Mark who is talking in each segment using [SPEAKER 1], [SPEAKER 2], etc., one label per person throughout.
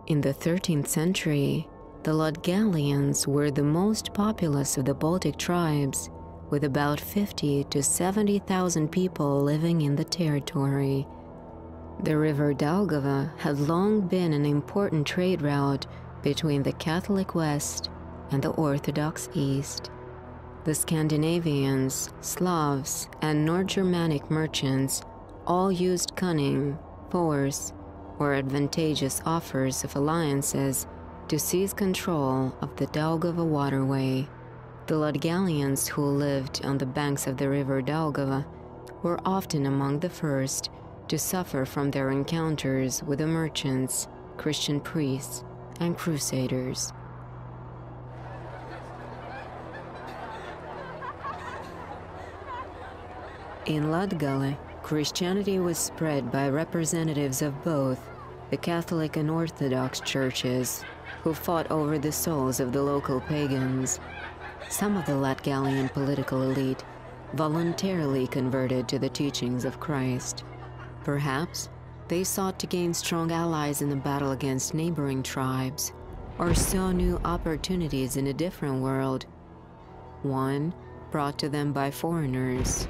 [SPEAKER 1] In the 13th century, the Latgalians were the most populous of the Baltic tribes, with about 50 to 70,000 people living in the territory. The river Daugava had long been an important trade route between the Catholic West and the Orthodox East. The Scandinavians, Slavs, and North Germanic merchants all used cunning, force, or advantageous offers of alliances to seize control of the Daugava waterway. The Latgalians who lived on the banks of the river Daugava were often among the first to suffer from their encounters with the merchants, Christian priests, and crusaders. In Latgalia, Christianity was spread by representatives of both the Catholic and Orthodox churches, who fought over the souls of the local pagans. Some of the Latgalian political elite voluntarily converted to the teachings of Christ. Perhaps they sought to gain strong allies in the battle against neighboring tribes, or saw new opportunities in a different world, one brought to them by foreigners.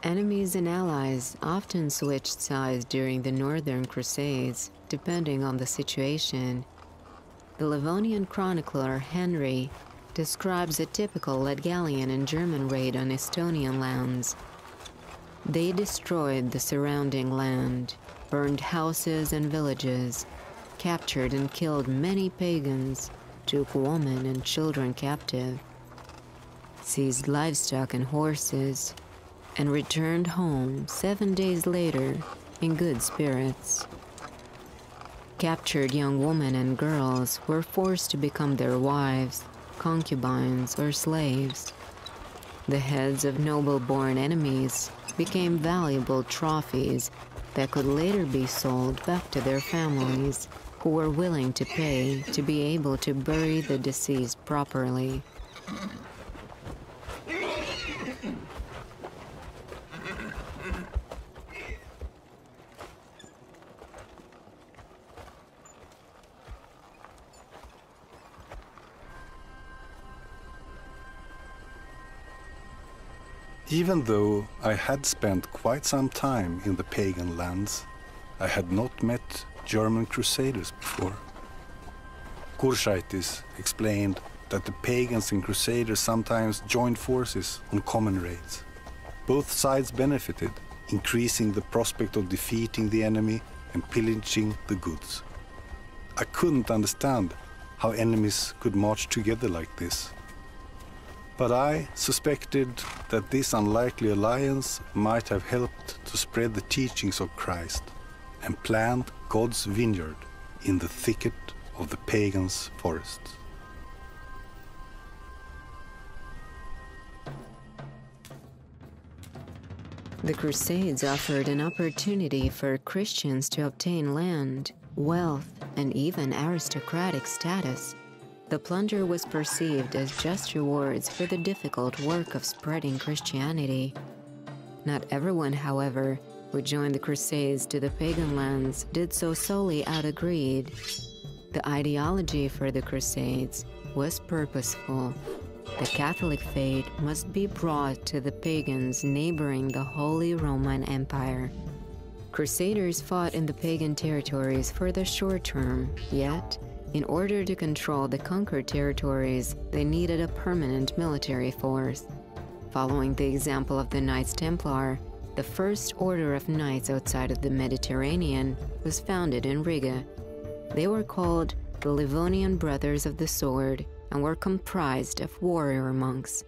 [SPEAKER 1] Enemies and allies often switched sides during the Northern Crusades, depending on the situation. The Livonian chronicler Henry describes a typical Latgalian and German raid on Estonian lands. They destroyed the surrounding land, burned houses and villages, captured and killed many pagans, took women and children captive, seized livestock and horses, and returned home 7 days later in good spirits. Captured young women and girls were forced to become their wives, concubines, or slaves. The heads of noble-born enemies became valuable trophies that could later be sold back to their families, who were willing to pay to be able to bury the deceased properly.
[SPEAKER 2] Even though I had spent quite some time in the pagan lands, I had not met German crusaders before. Kuršaitis explained that the pagans and crusaders sometimes joined forces on common raids. Both sides benefited, increasing the prospect of defeating the enemy and pillaging the goods. I couldn't understand how enemies could march together like this. But I suspected that this unlikely alliance might have helped to spread the teachings of Christ and plant God's vineyard in the thicket of the pagans' forests.
[SPEAKER 1] The Crusades offered an opportunity for Christians to obtain land, wealth, and even aristocratic status. The plunder was perceived as just rewards for the difficult work of spreading Christianity. Not everyone, however, who joined the Crusades to the pagan lands did so solely out of greed. The ideology for the Crusades was purposeful. The Catholic faith must be brought to the pagans neighboring the Holy Roman Empire. Crusaders fought in the pagan territories for the short term, yet, in order to control the conquered territories, they needed a permanent military force. Following the example of the Knights Templar, the first order of knights outside of the Mediterranean was founded in Riga. They were called the Livonian Brothers of the Sword and were comprised of warrior monks.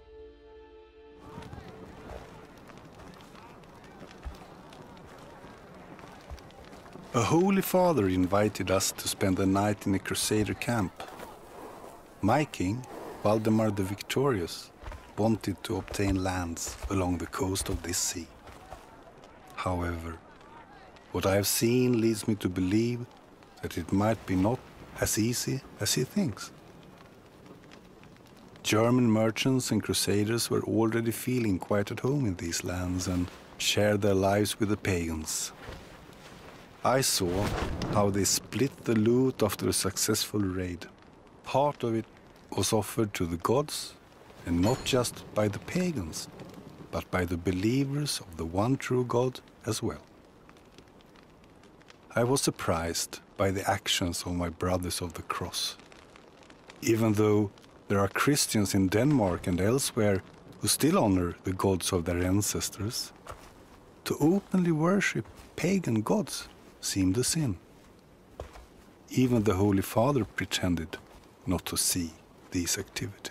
[SPEAKER 2] A Holy Father invited us to spend the night in a Crusader camp. My king, Valdemar the Victorious, wanted to obtain lands along the coast of this sea. However, what I have seen leads me to believe that it might be not as easy as he thinks. German merchants and crusaders were already feeling quite at home in these lands and shared their lives with the pagans. I saw how they split the loot after a successful raid. Part of it was offered to the gods, and not just by the pagans, but by the believers of the one true God as well. I was surprised by the actions of my brothers of the cross. Even though there are Christians in Denmark and elsewhere who still honor the gods of their ancestors, to openly worship pagan gods seemed a sin. Even the Holy Father pretended not to see these activities.